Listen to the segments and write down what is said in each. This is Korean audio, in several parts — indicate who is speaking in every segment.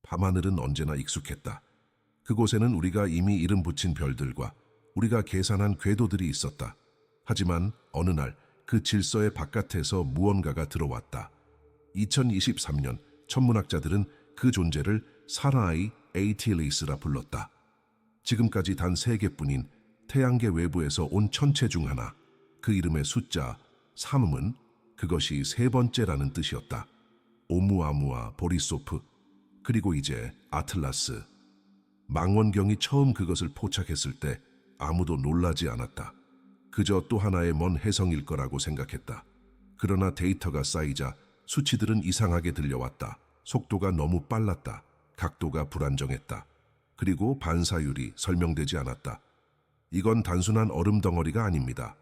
Speaker 1: 밤하늘은 언제나 익숙했다. 그곳에는 우리가 이미 이름 붙인 별들과 우리가 계산한 궤도들이 있었다. 하지만 어느 날 그 질서의 바깥에서 무언가가 들어왔다. 2023년 천문학자들은 그 존재를 사라이 에이틸레이스라 불렀다. 지금까지 단 3개뿐인 태양계 외부에서 온 천체 중 하나, 그 이름의 숫자 3은 그것이 3번째라는 뜻이었다. 오umuamua 보리소프, 그리고 이제 아틀라스. 망원경이 처음 그것을 포착했을 때 아무도 놀라지 않았다. 그저 또 하나의 먼 해성일 거라고 생각했다. 그러나 데이터가 쌓이자 수치들은 이상하게 들려왔다. 속도가 너무 빨랐다. 각도가 불안정했다. 그리고 반사율이 설명되지 않았다. 이건 단순한 얼음 덩어리가 아닙니다.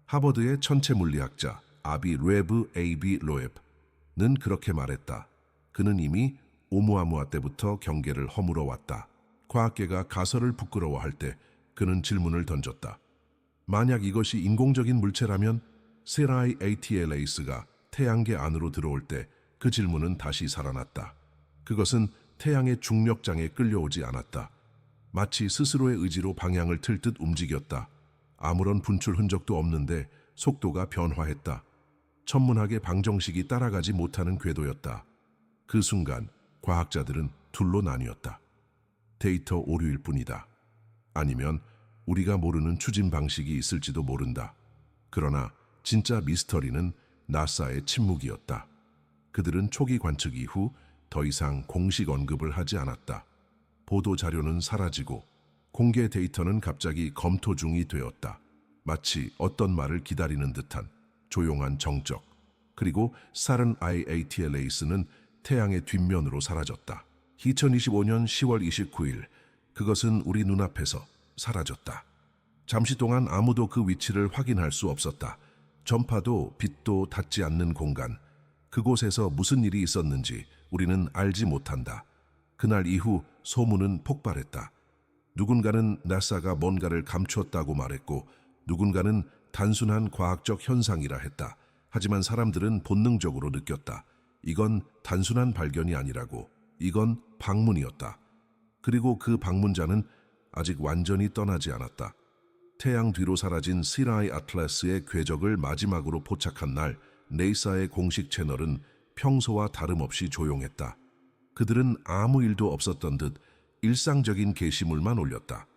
Speaker 1: 하버드의 천체 물리학자 아비 레브 A.B. 로앱는 그렇게 말했다. 그는 이미 오umuamua 때부터 경계를 허물어 왔다. 과학계가 가설을 부끄러워할 때 그는 질문을 던졌다. 만약 이것이 인공적인 물체라면 세라이 에이틸레이스가 태양계 안으로 들어올 때 그 질문은 다시 살아났다. 그것은 태양의 중력장에 끌려오지 않았다. 마치 스스로의 의지로 방향을 틀 듯 움직였다. 아무런 분출 흔적도 없는데 속도가 변화했다. 천문학의 방정식이 따라가지 못하는 궤도였다. 그 순간 과학자들은 둘로 나뉘었다. 데이터 오류일 뿐이다. 아니면 우리가 모르는 추진 방식이 있을지도 모른다. 그러나 진짜 미스터리는 나사의 침묵이었다. 그들은 초기 관측 이후 더 이상 공식 언급을 하지 않았다. 보도 자료는 사라지고 공개 데이터는 갑자기 검토 중이 되었다. 마치 어떤 말을 기다리는 듯한 조용한 정적. 그리고 사른 IATLAS는 태양의 뒷면으로 사라졌다. 2025년 10월 29일 그것은 우리 눈앞에서 사라졌다. 잠시 동안 아무도 그 위치를 확인할 수 없었다. 전파도 빛도 닿지 않는 공간. 그곳에서 무슨 일이 있었는지 우리는 알지 못한다. 그날 이후 소문은 폭발했다. 누군가는 나사가 뭔가를 감추었다고 말했고 누군가는 단순한 과학적 현상이라 했다. 하지만 사람들은 본능적으로 느꼈다. 이건 단순한 발견이 아니라고. 이건 방문이었다. 그리고 그 방문자는 아직 완전히 떠나지 않았다. 태양 뒤로 사라진 시라이 아틀라스의 궤적을 마지막으로 포착한 날 네이사의 공식 채널은 평소와 다름없이 조용했다. 그들은 아무 일도 없었던 듯 일상적인 게시물만 올렸다.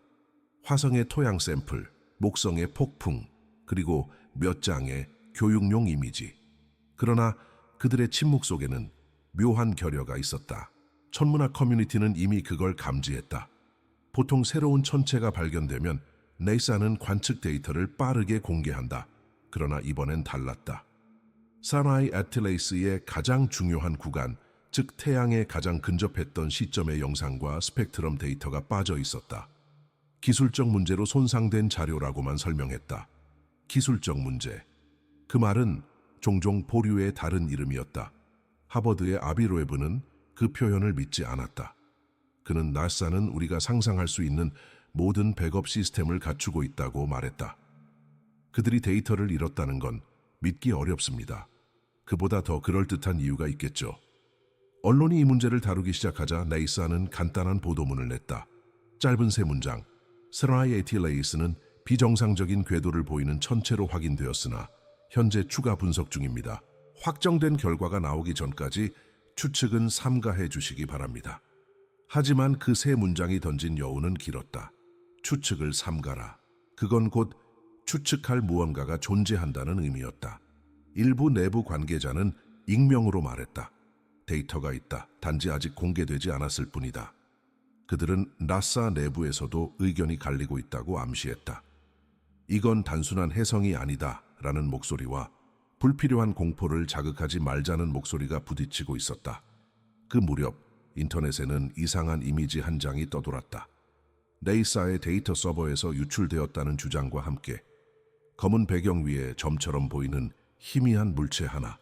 Speaker 1: 화성의 토양 샘플, 목성의 폭풍, 그리고 몇 장의 교육용 이미지. 그러나 그들의 침묵 속에는 묘한 결여가 있었다. 천문학 커뮤니티는 이미 그걸 감지했다. 보통 새로운 천체가 발견되면 네이사는 관측 데이터를 빠르게 공개한다. 그러나 이번엔 달랐다. 사라이 에틸레이스의 가장 중요한 구간, 즉 태양에 가장 근접했던 시점의 영상과 스펙트럼 데이터가 빠져 있었다. 기술적 문제로 손상된 자료라고만 설명했다. 기술적 문제. 그 말은 종종 보류의 다른 이름이었다. 하버드의 아비 로에브는 그 표현을 믿지 않았다. 그는 나사는 우리가 상상할 수 있는 모든 백업 시스템을 갖추고 있다고 말했다. 그들이 데이터를 잃었다는 건 믿기 어렵습니다. 그보다 더 그럴듯한 이유가 있겠죠. 언론이 이 문제를 다루기 시작하자 네이사는 간단한 보도문을 냈다. 짧은 3문장. 세라이 에틸레이스는 비정상적인 궤도를 보이는 천체로 확인되었으나 현재 추가 분석 중입니다. 확정된 결과가 나오기 전까지 추측은 삼가해 주시기 바랍니다. 하지만 그 3문장이 던진 여운은 길었다. 추측을 삼가라. 그건 곧 추측할 무언가가 존재한다는 의미였다. 일부 내부 관계자는 익명으로 말했다. 데이터가 있다. 단지 아직 공개되지 않았을 뿐이다. 그들은 나사 내부에서도 의견이 갈리고 있다고 암시했다. 이건 단순한 해성이 아니다 라는 목소리와 불필요한 공포를 자극하지 말자는 목소리가 부딪히고 있었다. 그 무렵 인터넷에는 이상한 이미지 한 장이 떠돌았다. 네이사의 데이터 서버에서 유출되었다는 주장과 함께 검은 배경 위에 점처럼 보이는 희미한 물체 하나.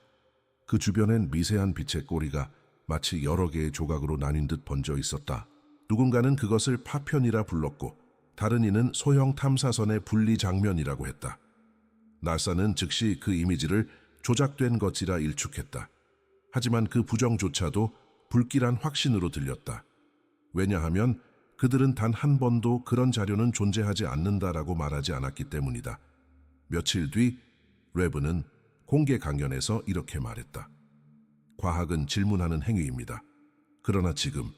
Speaker 1: 그 주변엔 미세한 빛의 꼬리가 마치 여러 개의 조각으로 나뉜 듯 번져 있었다. 누군가는 그것을 파편이라 불렀고 다른 이는 소형 탐사선의 분리 장면이라고 했다. 나사는 즉시 그 이미지를 조작된 것이라 일축했다. 하지만 그 부정조차도 불길한 확신으로 들렸다. 왜냐하면 그들은 단 한 번도 그런 자료는 존재하지 않는다라고 말하지 않았기 때문이다. 며칠 뒤 웨브는 공개 강연에서 이렇게 말했다. 과학은 질문하는 행위입니다. 그러나 지금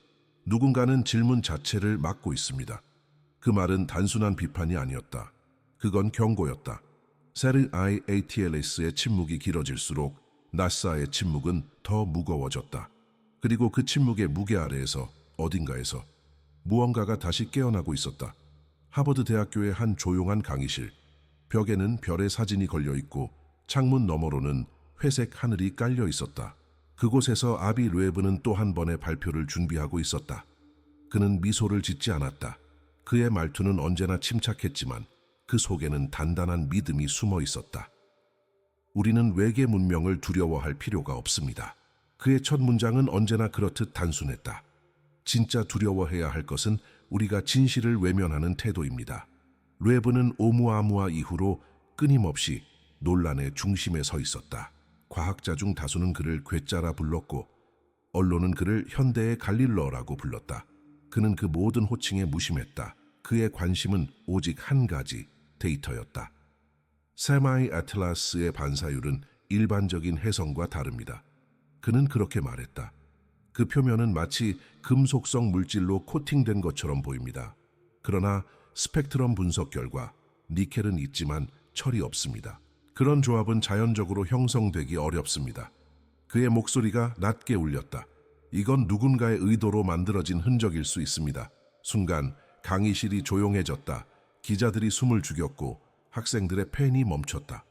Speaker 1: 누군가는 질문 자체를 막고 있습니다. 그 말은 단순한 비판이 아니었다. 그건 경고였다. SETI-ATLAS의 침묵이 길어질수록 나사의 침묵은 더 무거워졌다. 그리고 그 침묵의 무게 아래에서 어딘가에서 무언가가 다시 깨어나고 있었다. 하버드 대학교의 한 조용한 강의실. 벽에는 별의 사진이 걸려 있고 창문 너머로는 회색 하늘이 깔려 있었다. 그곳에서 아비 르에브는 또 한 번의 발표를 준비하고 있었다. 그는 미소를 짓지 않았다. 그의 말투는 언제나 침착했지만 그 속에는 단단한 믿음이 숨어 있었다. 우리는 외계 문명을 두려워할 필요가 없습니다. 그의 첫 문장은 언제나 그렇듯 단순했다. 진짜 두려워해야 할 것은 우리가 진실을 외면하는 태도입니다. 르에브는 오무아무아 이후로 끊임없이 논란의 중심에 서 있었다. 과학자 중 다수는 그를 괴짜라 불렀고 언론은 그를 현대의 갈릴러라고 불렀다. 그는 그 모든 호칭에 무심했다. 그의 관심은 오직 한 가지, 데이터였다. 세마이 아틀라스의 반사율은 일반적인 해성과 다릅니다. 그는 그렇게 말했다. 그 표면은 마치 금속성 물질로 코팅된 것처럼 보입니다. 그러나 스펙트럼 분석 결과 니켈은 있지만 철이 없습니다. 그런 조합은 자연적으로 형성되기 어렵습니다. 그의 목소리가 낮게 울렸다. 이건 누군가의 의도로 만들어진 흔적일 수 있습니다. 순간 강의실이 조용해졌다. 기자들이 숨을 죽였고 학생들의 펜이 멈췄다.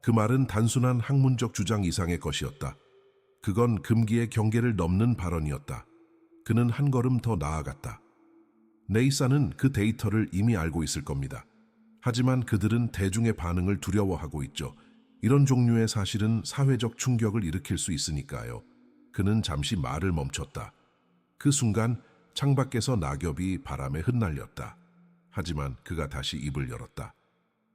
Speaker 1: 그 말은 단순한 학문적 주장 이상의 것이었다. 그건 금기의 경계를 넘는 발언이었다. 그는 한 걸음 더 나아갔다. 네이사는 그 데이터를 이미 알고 있을 겁니다. 하지만 그들은 대중의 반응을 두려워하고 있죠. 이런 종류의 사실은 사회적 충격을 일으킬 수 있으니까요. 그는 잠시 말을 멈췄다. 그 순간 창밖에서 낙엽이 바람에 흩날렸다. 하지만 그가 다시 입을 열었다.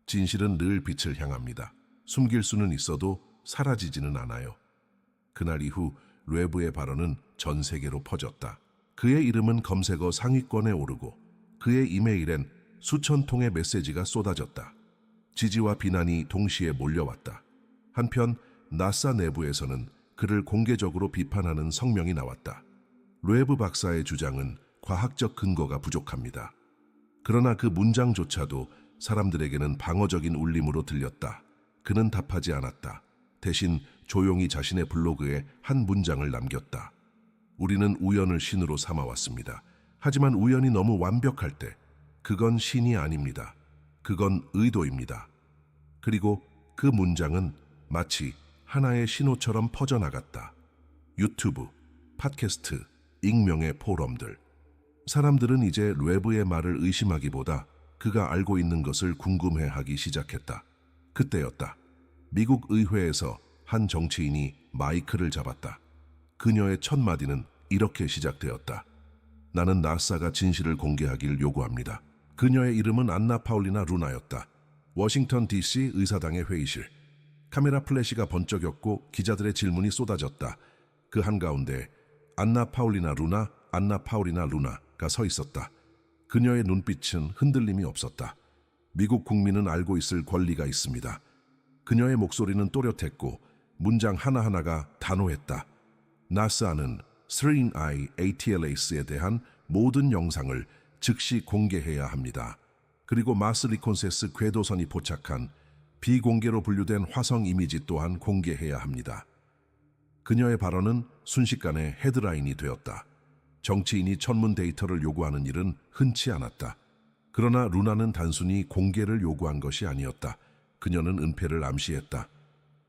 Speaker 1: 진실은 늘 빛을 향합니다. 숨길 수는 있어도 사라지지는 않아요. 그날 이후 르에브의 발언은 전 세계로 퍼졌다. 그의 이름은 검색어 상위권에 오르고 그의 이메일엔 수천 통의 메시지가 쏟아졌다. 지지와 비난이 동시에 몰려왔다. 한편 나사 내부에서는 그를 공개적으로 비판하는 성명이 나왔다. 르에브 박사의 주장은 과학적 근거가 부족합니다. 그러나 그 문장조차도 사람들에게는 방어적인 울림으로 들렸다. 그는 답하지 않았다. 대신 조용히 자신의 블로그에 한 문장을 남겼다. 우리는 우연을 신으로 삼아왔습니다. 하지만 우연이 너무 완벽할 때 그건 신이 아닙니다. 그건 의도입니다. 그리고 그 문장은 마치 하나의 신호처럼 퍼져나갔다. 유튜브, 팟캐스트, 익명의 포럼들. 사람들은 이제 르에브의 말을 의심하기보다 그가 알고 있는 것을 궁금해하기 시작했다. 그때였다. 미국 의회에서 한 정치인이 마이크를 잡았다. 그녀의 첫 마디는 이렇게 시작되었다. 나는 나사가 진실을 공개하길 요구합니다. 그녀의 이름은 안나 파울리나 루나였다. 워싱턴 DC 의사당의 회의실. 카메라 플래시가 번쩍였고 기자들의 질문이 쏟아졌다. 그 한가운데 안나 파울리나 루나가 서 있었다. 그녀의 눈빛은 흔들림이 없었다. 미국 국민은 알고 있을 권리가 있습니다. 그녀의 목소리는 또렷했고 문장 하나하나가 단호했다. 나사는 SETI-ATLAS에 대한 모든 영상을 즉시 공개해야 합니다. 그리고 마스 리콘세스 궤도선이 포착한 비공개로 분류된 화성 이미지 또한 공개해야 합니다. 그녀의 발언은 순식간에 헤드라인이 되었다. 정치인이 전문 데이터를 요구하는 일은 흔치 않았다. 그러나 루나는 단순히 공개를 요구한 것이 아니었다. 그녀는 은폐를 암시했다.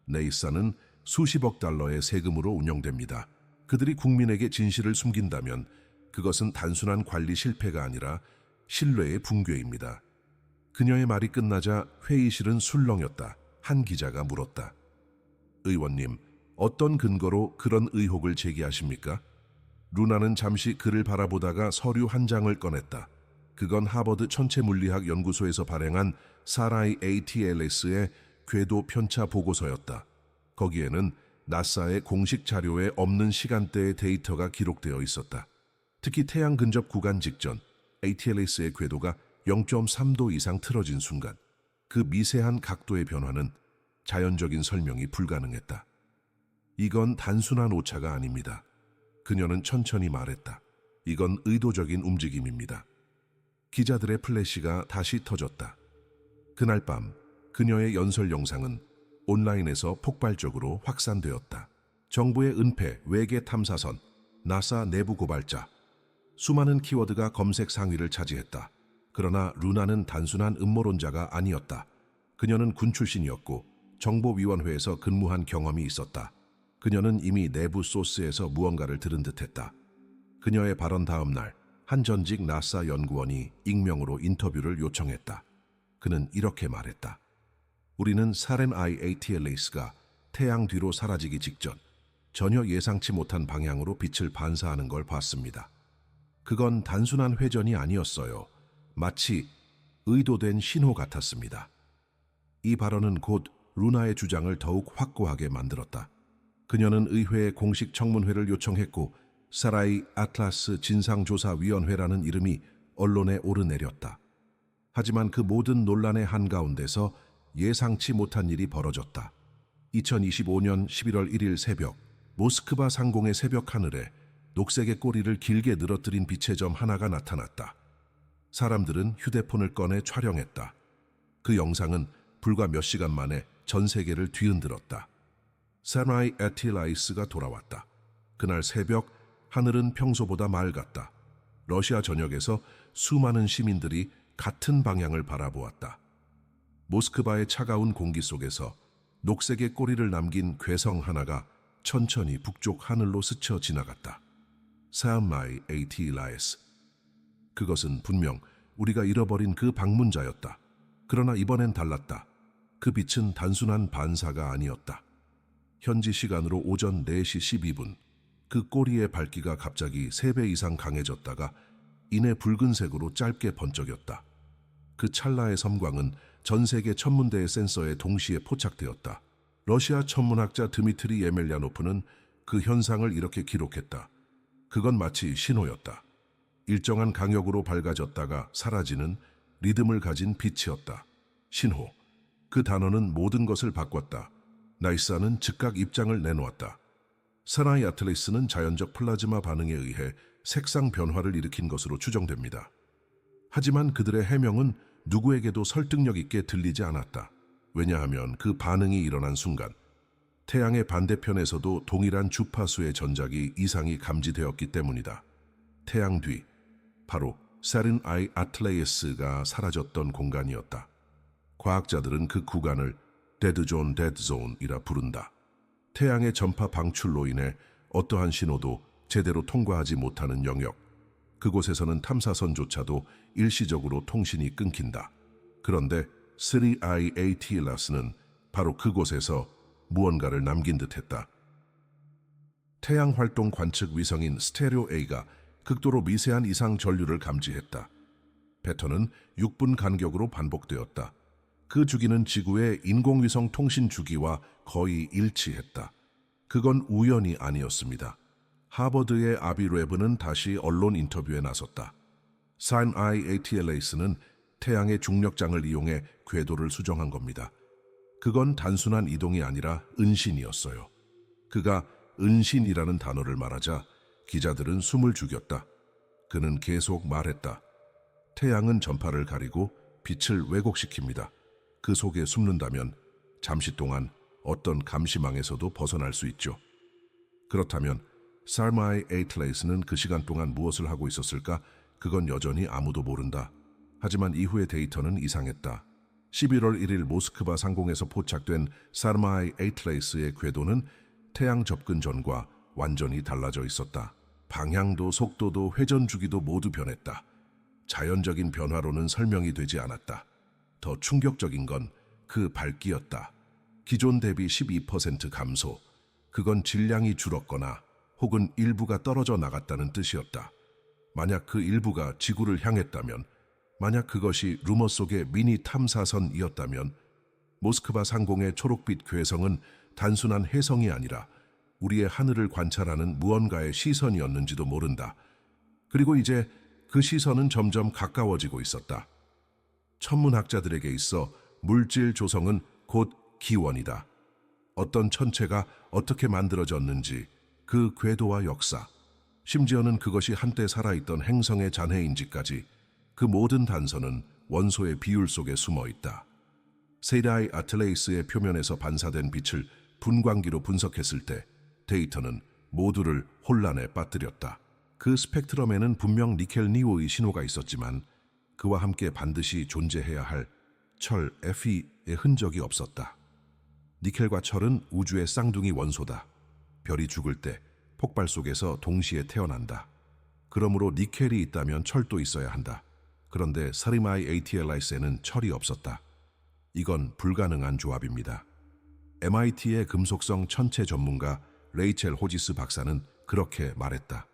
Speaker 1: 네이사는 수십억 달러의 세금으로 운영됩니다. 그들이 국민에게 진실을 숨긴다면 그것은 단순한 관리 실패가 아니라 신뢰의 붕괴입니다. 그녀의 말이 끝나자 회의실은 술렁였다. 한 기자가 물었다. 의원님, 어떤 근거로 그런 의혹을 제기하십니까? 루나는 잠시 그를 바라보다가 서류 한 장을 꺼냈다. 그건 하버드 천체물리학 연구소에서 발행한 사라이 ATLS의 궤도 편차 보고서였다. 거기에는 나사의 공식 자료에 없는 시간대의 데이터가 기록되어 있었다. 특히 태양 근접 구간 직전 ATLAS의 궤도가 0.3도 이상 틀어진 순간 그 미세한 각도의 변화는 자연적인 설명이 불가능했다. 이건 단순한 오차가 아닙니다. 그녀는 천천히 말했다. 이건 의도적인 움직임입니다. 기자들의 플래시가 다시 터졌다. 그날 밤 그녀의 연설 영상은 온라인에서 폭발적으로 확산되었다. 정부의 은폐, 외계 탐사선, 나사 내부 고발자. 수많은 키워드가 검색 상위를 차지했다. 그러나 루나는 단순한 음모론자가 아니었다. 그녀는 군 출신이었고 정보위원회에서 근무한 경험이 있었다. 그녀는 이미 내부 소스에서 무언가를 들은 듯했다. 그녀의 발언 다음 날 한 전직 나사 연구원이 익명으로 인터뷰를 요청했다. 그는 이렇게 말했다. 우리는 사렌 ATLAS가 태양 뒤로 사라지기 직전 전혀 예상치 못한 방향으로 빛을 반사하는 걸 봤습니다. 그건 단순한 회전이 아니었어요. 마치 의도된 신호 같았습니다. 이 발언은 곧 루나의 주장을 더욱 확고하게 만들었다. 그녀는 의회에 공식 청문회를 요청했고 사라이 아틀라스 진상조사위원회라는 이름이 언론에 오르내렸다. 하지만 그 모든 논란의 한가운데서 예상치 못한 일이 벌어졌다. 2025년 11월 1일 새벽 모스크바 상공의 새벽 하늘에 녹색의 꼬리를 길게 늘어뜨린 빛의 점 하나가 나타났다. 사람들은 휴대폰을 꺼내 촬영했다. 그 영상은 불과 몇 시간 만에 전 세계를 뒤흔들었다. 사라이 ATLAS가 돌아왔다. 그날 새벽 하늘은 평소보다 맑았다. 러시아 전역에서 수많은 시민들이 같은 방향을 바라보았다. 모스크바의 차가운 공기 속에서 녹색의 꼬리를 남긴 괴성 하나가 천천히 북쪽 하늘로 스쳐 지나갔다. 사라이 ATLAS. 그것은 분명 우리가 잃어버린 그 방문자였다. 그러나 이번엔 달랐다. 그 빛은 단순한 반사가 아니었다. 현지 시간으로 오전 4시 12분 그 꼬리의 밝기가 갑자기 3배 이상 강해졌다가 이내 붉은색으로 짧게 번쩍였다. 그 찰나의 섬광은 전 세계 천문대의 센서에 동시에 포착되었다. 러시아 천문학자 드미트리 예멜야노프는 그 현상을 이렇게 기록했다. 그건 마치 신호였다. 일정한 강역으로 밝아졌다가 사라지는 리듬을 가진 빛이었다. 신호. 그 단어는 모든 것을 바꿨다. 나이사는 즉각 입장을 내놓았다. 사라이 아틀라스는 자연적 플라즈마 반응에 의해 색상 변화를 일으킨 것으로 추정됩니다. 하지만 그들의 해명은 누구에게도 설득력 있게 들리지 않았다. 왜냐하면 그 반응이 일어난 순간 태양의 반대편에서도 동일한 주파수의 전작이 이상이 감지되었기 때문이다. 태양 뒤, 바로 사렌 ATLAS가 사라졌던 공간이었다. 과학자들은 그 구간을 데드존, 데드존이라 부른다. 태양의 전파 방출로 인해 어떠한 신호도 제대로 통과하지 못하는 영역. 그곳에서는 탐사선조차도 일시적으로 통신이 끊긴다. 그런데 사라이 ATLAS는 바로 그곳에서 무언가를 남긴 듯했다. 태양 활동 관측 위성인 스테레오 A가 극도로 미세한 이상 전류를 감지했다. 패턴은 6분 간격으로 반복되었다. 그 주기는 지구의 인공위성 통신 주기와 거의 일치했다. 그건 우연이 아니었습니다. 하버드의 아비 레브는 다시 언론 인터뷰에 나섰다. 사라이 ATLAS는 태양의 중력장을 이용해 궤도를 수정한 겁니다. 그건 단순한 이동이 아니라 은신이었어요. 그가 은신이라는 단어를 말하자 기자들은 숨을 죽였다. 그는 계속 말했다. 태양은 전파를 가리고 빛을 왜곡시킵니다. 그 속에 숨는다면 잠시 동안 어떤 감시망에서도 벗어날 수 있죠. 그렇다면 사라이 ATLAS는 그 시간 동안 무엇을 하고 있었을까? 그건 여전히 아무도 모른다. 하지만 이후의 데이터는 이상했다. 11월 1일 모스크바 상공에서 포착된 사라이 ATLAS의 궤도는 태양 접근 전과 완전히 달라져 있었다. 방향도 속도도 회전 주기도 모두 변했다. 자연적인 변화로는 설명이 되지 않았다. 더 충격적인 건 그 밝기였다. 기존 대비 12% 감소. 그건 질량이 줄었거나 혹은 일부가 떨어져 나갔다는 뜻이었다. 만약 그 일부가 지구를 향했다면, 만약 그것이 루머 속의 미니 탐사선이었다면 모스크바 상공의 초록빛 괴성은 단순한 혜성이 아니라 우리의 하늘을 관찰하는 무언가의 시선이었는지도 모른다. 그리고 이제 그 시선은 점점 가까워지고 있었다. 천문학자들에게 있어 물질 조성은 곧 기원이다. 어떤 천체가 어떻게 만들어졌는지, 그 궤도와 역사, 심지어는 그것이 한때 살아있던 행성의 잔해인지까지 그 모든 단서는 원소의 비율 속에 숨어 있다. 세라이 아틀레이스의 표면에서 반사된 빛을 분광기로 분석했을 때 데이터는 모두를 혼란에 빠뜨렸다. 그 스펙트럼에는 분명 니켈 니오의 신호가 있었지만 그와 함께 반드시 존재해야 할 철 Fe의 흔적이 없었다. 니켈과 철은 우주의 쌍둥이 원소다. 별이 죽을 때 폭발 속에서 동시에 태어난다. 그러므로 니켈이 있다면 철도 있어야 한다. 그런데 사리마이 ATLIS에는 철이 없었다. 이건 불가능한 조합입니다. MIT의 금속성 천체 전문가 레이첼 호지스 박사는 그렇게 말했다.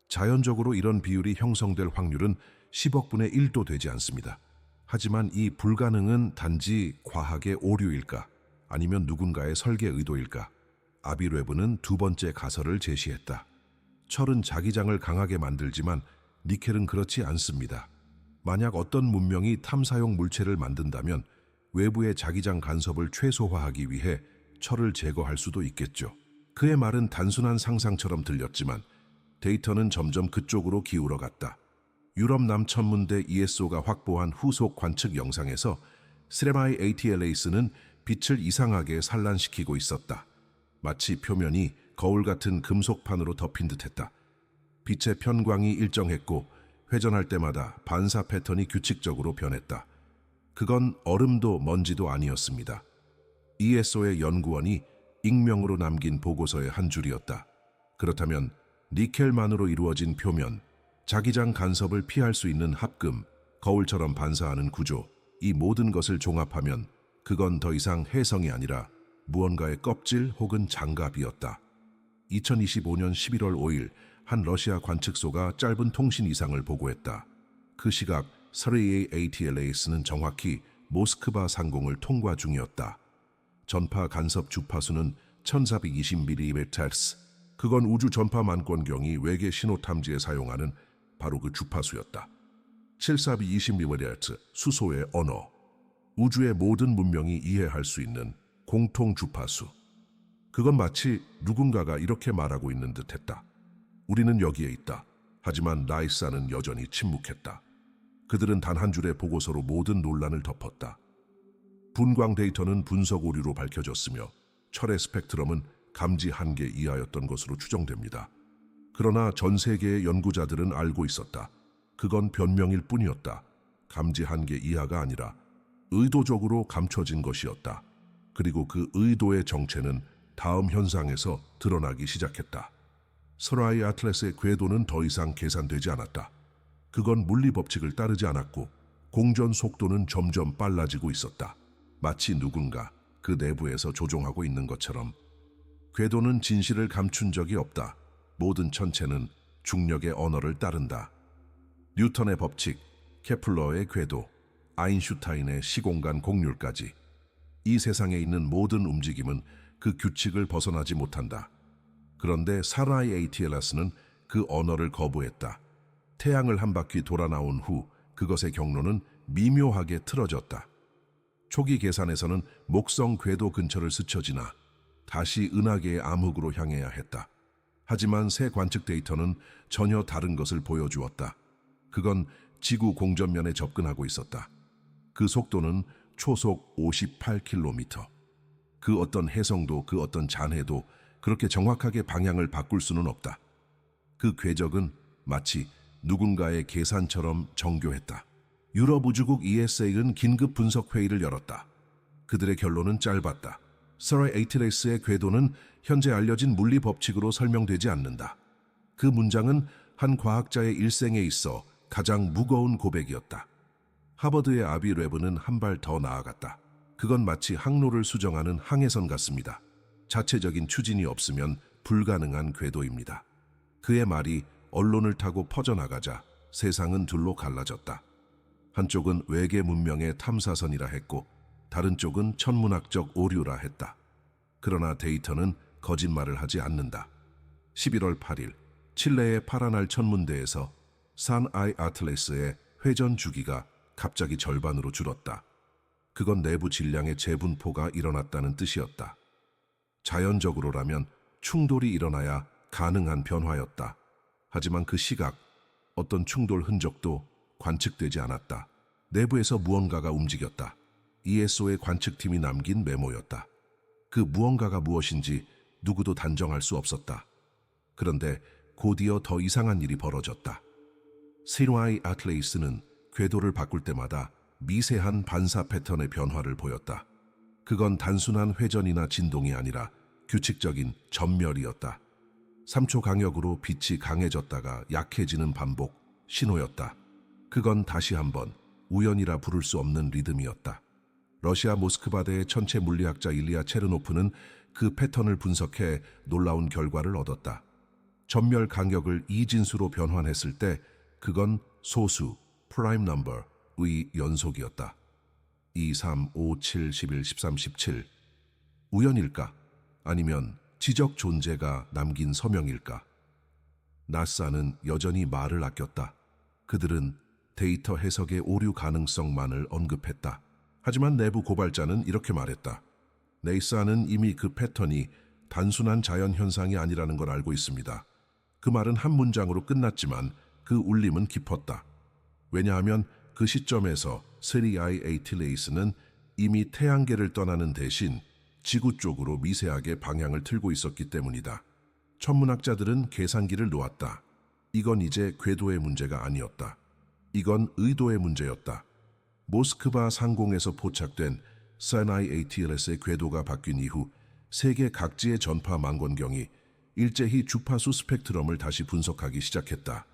Speaker 1: 자연적으로 이런 비율이 형성될 확률은 10억 분의 1도 되지 않습니다. 하지만 이 불가능은 단지 과학의 오류일까? 아니면 누군가의 설계 의도일까? 아비뢰브는 두 번째 가설을 제시했다. 철은 자기장을 강하게 만들지만 니켈은 그렇지 않습니다. 만약 어떤 문명이 탐사용 물체를 만든다면 외부의 자기장 간섭을 최소화하기 위해 철을 제거할 수도 있겠죠. 그의 말은 단순한 상상처럼 들렸지만 데이터는 점점 그쪽으로 기울어갔다. 유럽 남천문대 ESO가 확보한 후속 관측 영상에서 세레마이 ATLAS는 빛을 이상하게 산란시키고 있었다. 마치 표면이 거울 같은 금속판으로 덮인 듯했다. 빛의 편광이 일정했고 회전할 때마다 반사 패턴이 규칙적으로 변했다. 그건 얼음도 먼지도 아니었습니다. ESO의 연구원이 익명으로 남긴 보고서의 한 줄이었다. 그렇다면 니켈만으로 이루어진 표면, 자기장 간섭을 피할 수 있는 합금, 거울처럼 반사하는 구조, 이 모든 것을 종합하면 그건 더 이상 혜성이 아니라 무언가의 껍질 혹은 장갑이었다. 2025년 11월 5일 한 러시아 관측소가 짧은 통신 이상을 보고했다. 그 시각 사리에이 ATLAS는 정확히 모스크바 상공을 통과 중이었다. 전파 간섭 주파수는 1420mHz. 그건 우주 전파 만권경이 외계 신호 탐지에 사용하는 바로 그 주파수였다. 7420mHz 수소의 언어. 우주의 모든 문명이 이해할 수 있는 공통 주파수. 그건 마치 누군가가 이렇게 말하고 있는 듯했다. 우리는 여기에 있다. 하지만 나이사는 여전히 침묵했다. 그들은 단 한 줄의 보고서로 모든 논란을 덮었다. 분광 데이터는 분석 오류로 밝혀졌으며 철의 스펙트럼은 감지 한계 이하였던 것으로 추정됩니다. 그러나 전 세계의 연구자들은 알고 있었다. 그건 변명일 뿐이었다. 감지 한계 이하가 아니라 의도적으로 감춰진 것이었다. 그리고 그 의도의 정체는 다음 현상에서 드러나기 시작했다. 서라이 아틀레스의 궤도는 더 이상 계산되지 않았다. 그건 물리 법칙을 따르지 않았고 공전 속도는 점점 빨라지고 있었다. 마치 누군가 그 내부에서 조종하고 있는 것처럼. 궤도는 진실을 감춘 적이 없다. 모든 천체는 중력의 언어를 따른다. 뉴턴의 법칙, 케플러의 궤도, 아인슈타인의 시공간 곡률까지. 이 세상에 있는 모든 움직임은 그 규칙을 벗어나지 못한다. 그런데 사라이 ATLAS는 그 언어를 거부했다. 태양을 한 바퀴 돌아 나온 후 그것의 경로는 미묘하게 틀어졌다. 초기 계산에서는 목성 궤도 근처를 스쳐 지나 다시 은하계의 암흑으로 향해야 했다. 하지만 새 관측 데이터는 전혀 다른 것을 보여주었다. 그건 지구 공전면에 접근하고 있었다. 그 속도는 초속 58km. 그 어떤 해성도 그 어떤 잔해도 그렇게 정확하게 방향을 바꿀 수는 없다. 그 궤적은 마치 누군가의 계산처럼 정교했다. 유럽 우주국 ESA는 긴급 분석 회의를 열었다. 그들의 결론은 짧았다. 서라이 ATLAS의 궤도는 현재 알려진 물리 법칙으로 설명되지 않는다. 그 문장은 한 과학자의 일생에 있어 가장 무거운 고백이었다. 하버드의 아비뢰브는 한 발 더 나아갔다. 그건 마치 항로를 수정하는 항해선 같습니다. 자체적인 추진이 없으면 불가능한 궤도입니다. 그의 말이 언론을 타고 퍼져나가자 세상은 둘로 갈라졌다. 한쪽은 외계 문명의 탐사선이라 했고 다른 쪽은 천문학적 오류라 했다. 그러나 데이터는 거짓말을 하지 않는다. 11월 8일 칠레의 파라날 천문대에서 산 아이 아틀레스의 회전 주기가 갑자기 절반으로 줄었다. 그건 내부 질량의 재분포가 일어났다는 뜻이었다. 자연적으로라면 충돌이 일어나야 가능한 변화였다. 하지만 그 시각, 어떤 충돌 흔적도 관측되지 않았다. 내부에서 무언가가 움직였다. ESO의 관측팀이 남긴 메모였다. 그 무언가가 무엇인지 누구도 단정할 수 없었다. 그런데 곧이어 더 이상한 일이 벌어졌다. 시누아이 아틀레이스는 궤도를 바꿀 때마다 미세한 반사 패턴의 변화를 보였다. 그건 단순한 회전이나 진동이 아니라 규칙적인 전멸이었다. 3초 강역으로 빛이 강해졌다가 약해지는 반복, 신호였다. 그건 다시 한번 우연이라 부를 수 없는 리듬이었다. 러시아 모스크바대의 천체 물리학자 일리아 체르노프는 그 패턴을 분석해 놀라운 결과를 얻었다. 전멸 강역을 이진수로 변환했을 때 그건 소수, 프라임 넘버의 연속이었다. 2, 3, 5, 7, 11, 13, 17. 우연일까? 아니면 지적 존재가 남긴 서명일까? 나사는 여전히 말을 아꼈다. 그들은 데이터 해석의 오류 가능성만을 언급했다. 하지만 내부 고발자는 이렇게 말했다. 네이사는 이미 그 패턴이 단순한 자연현상이 아니라는 걸 알고 있습니다. 그 말은 한 문장으로 끝났지만 그 울림은 깊었다. 왜냐하면 그 시점에서 시누아이 아틀레이스는 이미 태양계를 떠나는 대신 지구 쪽으로 미세하게 방향을 틀고 있었기 때문이다. 천문학자들은 계산기를 놓았다. 이건 이제 궤도의 문제가 아니었다. 이건 의도의 문제였다. 모스크바 상공에서 포착된 시누아이 아틀레스의 궤도가 바뀐 이후 세계 각지의 전파 망원경이 일제히 주파수 스펙트럼을 다시 분석하기 시작했다.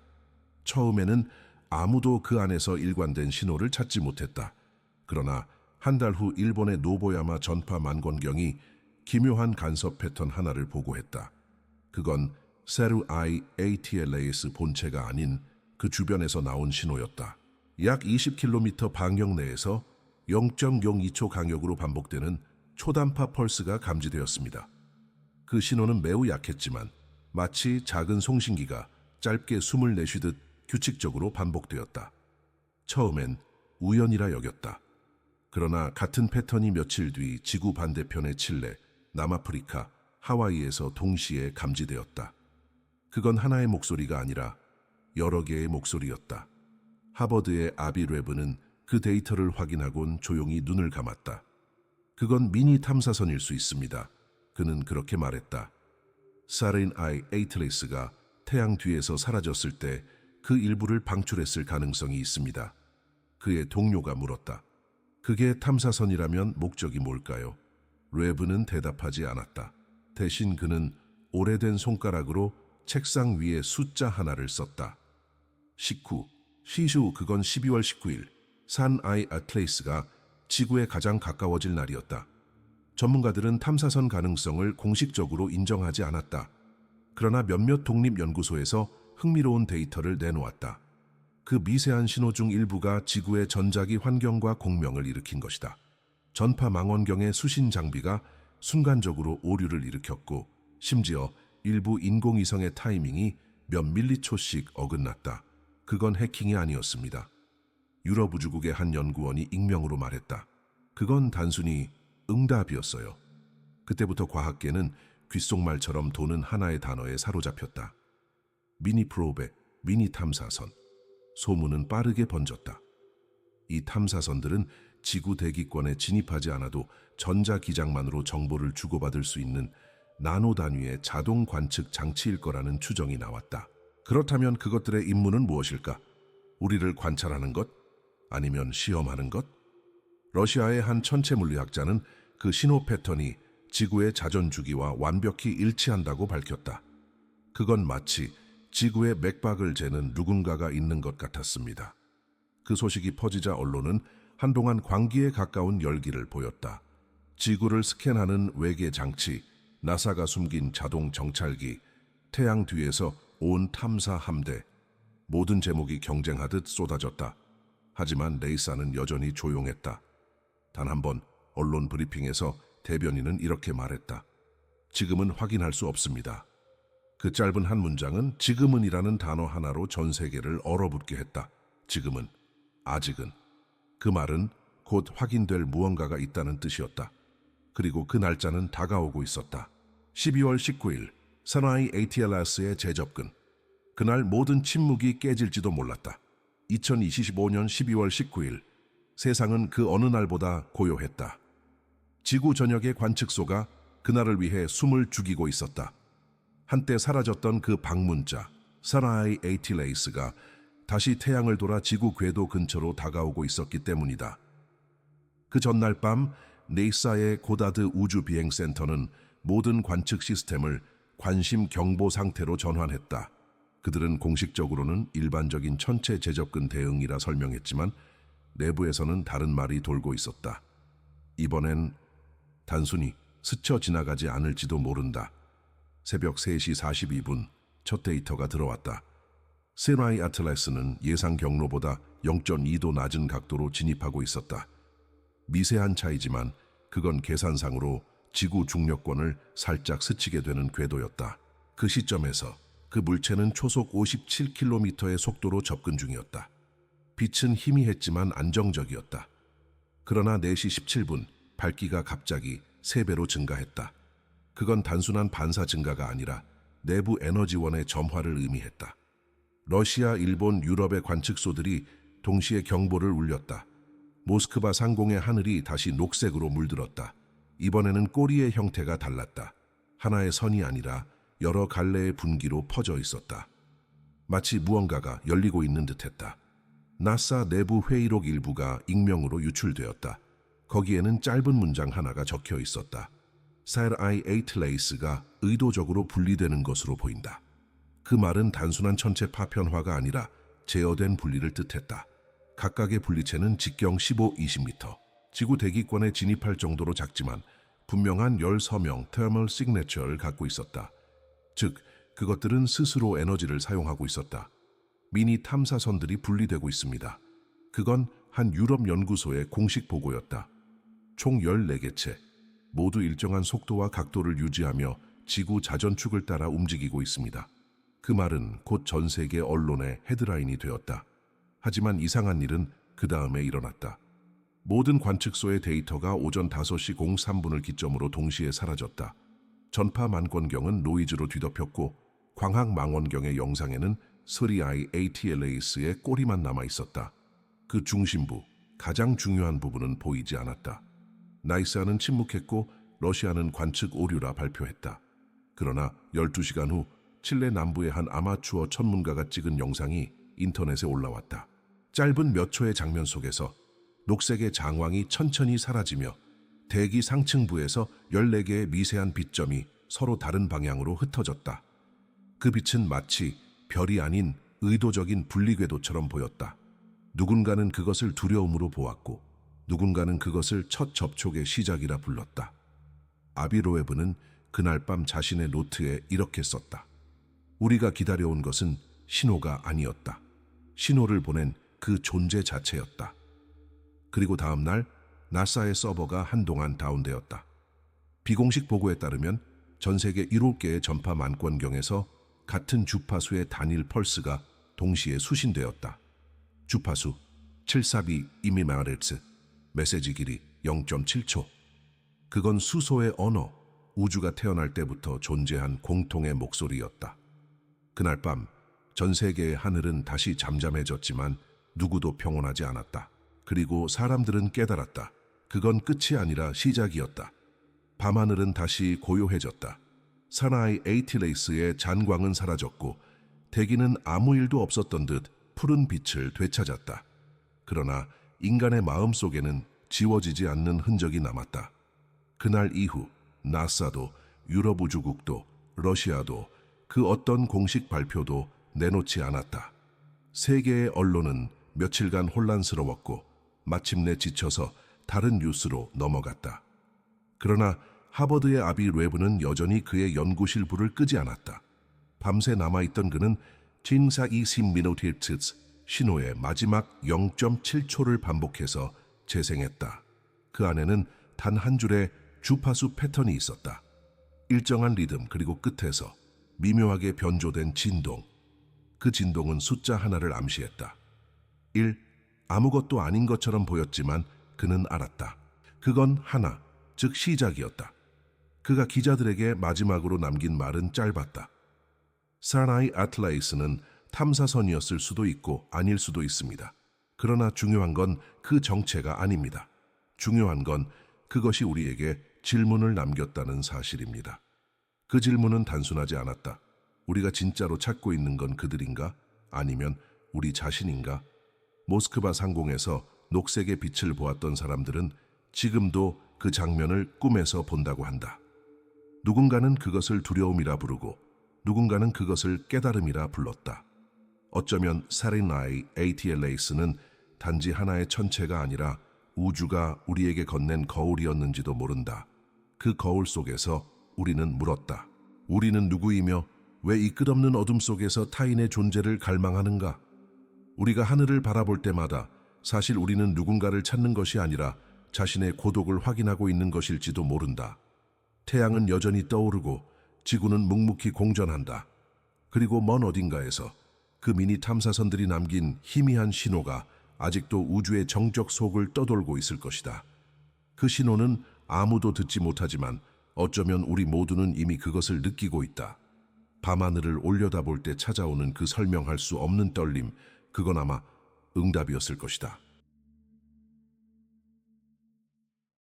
Speaker 1: 처음에는 아무도 그 안에서 일관된 신호를 찾지 못했다. 그러나 한 달 후 일본의 노보야마 전파 망원경이 기묘한 간섭 패턴 하나를 보고했다. 그건 시누아이 아틀레스 본체가 아닌 그 주변에서 나온 신호였다. 약 20km 방역 내에서 0.02초 강역으로 반복되는 초단파 펄스가 감지되었습니다. 그 신호는 매우 약했지만 마치 작은 송신기가 짧게 숨을 내쉬듯 규칙적으로 반복되었다. 처음엔 우연이라 여겼다. 그러나 같은 패턴이 며칠 뒤 지구 반대편의 칠레, 남아프리카, 하와이에서 동시에 감지되었다. 그건 하나의 목소리가 아니라 여러 개의 목소리였다. 하버드의 아비 레브는 그 데이터를 확인하곤 조용히 눈을 감았다. 그건 미니 탐사선일 수 있습니다. 그는 그렇게 말했다. 시누아이 아틀레스가 태양 뒤에서 사라졌을 때 그 일부를 방출했을 가능성이 있습니다. 그의 동료가 물었다. 그게 탐사선이라면 목적이 뭘까요? 레브는 대답하지 않았다. 대신 그는 오래된 손가락으로 책상 위에 숫자 하나를 썼다. 19. 시슈 그건 12월 19일 시누아이 아틀레스가 지구에 가장 가까워질 날이었다. 전문가들은 탐사선 가능성을 공식적으로 인정하지 않았다. 그러나 몇몇 독립연구소에서 흥미로운 데이터를 내놓았다. 그 미세한 신호 중 일부가 지구의 전자기 환경과 공명을 일으킨 것이다. 전파 망원경의 수신 장비가 순간적으로 오류를 일으켰고 심지어 일부 인공위성의 타이밍이 몇 밀리초씩 어긋났다. 그건 해킹이 아니었습니다. 유럽 우주국의 한 연구원이 익명으로 말했다. 그건 단순히 응답이었어요. 그때부터 과학계는 귓속말처럼 도는 하나의 단어에 사로잡혔다. 미니 프로베, 미니 탐사선. 소문은 빠르게 번졌다. 이 탐사선들은 지구 대기권에 진입하지 않아도 전자기장만으로 정보를 주고받을 수 있는 나노 단위의 자동 관측 장치일 거라는 추정이 나왔다. 그렇다면 그것들의 임무는 무엇일까? 우리를 관찰하는 것? 아니면 시험하는 것? 러시아의 한 천체 물리학자는 그 신호 패턴이 지구의 자전 주기와 완벽히 일치한다고 밝혔다. 그건 마치 지구의 맥박을 재는 누군가가 있는 것 같았습니다. 그 소식이 퍼지자 언론은 한동안 광기에 가까운 열기를 보였다. 지구를 스캔하는 외계 장치, 나사가 숨긴 자동 정찰기, 태양 뒤에서 온 탐사 함대, 모든 제목이 경쟁하듯 쏟아졌다. 하지만 네이사는 여전히 조용했다. 단 한 번 언론 브리핑에서 대변인은 이렇게 말했다. 지금은 확인할 수 없습니다. 그 짧은 한 문장은 지금은이라는 단어 하나로 전 세계를 얼어붙게 했다. 지금은, 아직은. 그 말은 곧 확인될 무언가가 있다는 뜻이었다. 그리고 그 날짜는 다가오고 있었다. 12월 19일, 사나이 ATLS의 재접근. 그날 모든 침묵이 깨질지도 몰랐다. 2025년 12월 19일, 세상은 그 어느 날보다 고요했다. 지구 전역의 관측소가 그날을 위해 숨을 죽이고 있었다. 한때 사라졌던 그 방문자, 사나이 ATLS가 다시 태양을 돌아 지구 궤도 근처로 다가오고 있었기 때문이다. 그 전날 밤 네이사의 고다드 우주비행센터는 모든 관측 시스템을 관심 경보 상태로 전환했다. 그들은 공식적으로는 일반적인 천체 재접근 대응이라 설명했지만 내부에서는 다른 말이 돌고 있었다. 이번엔 단순히 스쳐 지나가지 않을지도 모른다. 새벽 3시 42분 첫 데이터가 들어왔다. 사나이 ATLS는 예상 경로보다 0.2도 낮은 각도로 진입하고 있었다. 미세한 차이지만 그건 계산상으로 지구 중력권을 살짝 스치게 되는 궤도였다. 그 시점에서 그 물체는 초속 57km의 속도로 접근 중이었다. 빛은 희미했지만 안정적이었다. 그러나 4시 17분 밝기가 갑자기 3배로 증가했다. 그건 단순한 반사 증가가 아니라 내부 에너지원의 점화를 의미했다. 러시아, 일본, 유럽의 관측소들이 동시에 경보를 울렸다. 모스크바 상공의 하늘이 다시 녹색으로 물들었다. 이번에는 꼬리의 형태가 달랐다. 하나의 선이 아니라 여러 갈래의 분기로 퍼져 있었다. 마치 무언가가 열리고 있는 듯했다. 나사 내부 회의록 일부가 익명으로 유출되었다. 거기에는 짧은 문장 하나가 적혀 있었다. 사나이 ATLS가 의도적으로 분리되는 것으로 보인다. 그 말은 단순한 천체 파편화가 아니라 제어된 분리를 뜻했다. 각각의 분리체는 직경 15-20m, 지구 대기권에 진입할 정도로 작지만 분명한 열 서명 테르멀 시그네처를 갖고 있었다. 즉, 그것들은 스스로 에너지를 사용하고 있었다. 미니 탐사선들이 분리되고 있습니다. 그건 한 유럽 연구소의 공식 보고였다. 총 14개체, 모두 일정한 속도와 각도를 유지하며 지구 자전축을 따라 움직이고 있습니다. 그 말은 곧 전 세계 언론의 헤드라인이 되었다. 하지만 이상한 일은 그 다음에 일어났다. 모든 관측소의 데이터가 오전 5시 03분을 기점으로 동시에 사라졌다. 전파 만권경은 노이즈로 뒤덮였고 광학 망원경의 영상에는 사나이 ATLS의 꼬리만 남아있었다. 그 중심부, 가장 중요한 부분은 보이지 않았다. 나이사는 침묵했고 러시아는 관측 오류라 발표했다. 그러나 12시간 후 칠레 남부의 한 아마추어 천문가가 찍은 영상이 인터넷에 올라왔다. 짧은 몇 초의 장면 속에서 녹색의 장황이 천천히 사라지며 대기 상층부에서 14개의 미세한 빛점이 서로 다른 방향으로 흩어졌다. 그 빛은 마치 별이 아닌 의도적인 분리궤도처럼 보였다. 누군가는 그것을 두려움으로 보았고 누군가는 그것을 첫 접촉의 시작이라 불렀다. 아비 로에브는 그날 밤 자신의 노트에 이렇게 썼다. 우리가 기다려온 것은 신호가 아니었다. 신호를 보낸 그 존재 자체였다. 그리고 다음 날 나사의 서버가 한동안 다운되었다. 비공식 보고에 따르면 전 세계 7개의 전파 만권경에서 같은 주파수의 단일 펄스가 동시에 수신되었다. 주파수 742 메시지 길이 0.7초. 그건 수소의 언어, 우주가 태어날 때부터 존재한 공통의 목소리였다. 그날 밤 전 세계의 하늘은 다시 잠잠해졌지만 누구도 평온하지 않았다. 그리고 사람들은 깨달았다. 그건 끝이 아니라 시작이었다. 밤하늘은 다시 고요해졌다. 사나이 ATLS의 잔광은 사라졌고 대기는 아무 일도 없었던 듯 푸른 빛을 되찾았다. 그러나 인간의 마음속에는 지워지지 않는 흔적이 남았다. 그날 이후 나사도 유럽 우주국도 러시아도 그 어떤 공식 발표도 내놓지 않았다. 세계의 언론은 며칠간 혼란스러웠고 마침내 지쳐서 다른 뉴스로 넘어갔다. 그러나 하버드의 아비 레브는 여전히 그의 연구실 불을 끄지 않았다. 밤새 남아있던 그는 진사 20미노티츠 신호의 마지막 0.7초를 반복해서 재생했다. 그 안에는 단 한 줄의 주파수 패턴이 있었다. 일정한 리듬 그리고 끝에서 미묘하게 변조된 진동. 그 진동은 숫자 하나를 암시했다. 1. 아무것도 아닌 것처럼 보였지만 그는 알았다. 그건 하나, 즉 시작이었다. 그가 기자들에게 마지막으로 남긴 말은 짧았다. 사나이 아틀라이스는 탐사선이었을 수도 있고 아닐 수도 있습니다. 그러나 중요한 건 그 정체가 아닙니다. 중요한 건 그것이 우리에게 질문을 남겼다는 사실입니다. 그 질문은 단순하지 않았다. 우리가 진짜로 찾고 있는 건 그들인가? 아니면 우리 자신인가? 모스크바 상공에서 녹색의 빛을 보았던 사람들은 지금도 그 장면을 꿈에서 본다고 한다. 누군가는 그것을 두려움이라 부르고 누군가는 그것을 깨달음이라 불렀다. 어쩌면 사리나이 ATLAS는 단지 하나의 천체가 아니라 우주가 우리에게 건넨 거울이었는지도 모른다. 그 거울 속에서 우리는 물었다. 우리는 누구이며 왜 이 끝없는 어둠 속에서 타인의 존재를 갈망하는가? 우리가 하늘을 바라볼 때마다 사실 우리는 누군가를 찾는 것이 아니라 자신의 고독을 확인하고 있는 것일지도 모른다. 태양은 여전히 떠오르고 지구는 묵묵히 공전한다. 그리고 먼 어딘가에서 그 미니 탐사선들이 남긴 희미한 신호가 아직도 우주의 정적 속을 떠돌고 있을 것이다. 그 신호는 아무도 듣지 못하지만 어쩌면 우리 모두는 이미 그것을 느끼고 있다. 밤하늘을 올려다볼 때 찾아오는 그 설명할 수 없는 떨림, 그건 아마 응답이었을 것이다.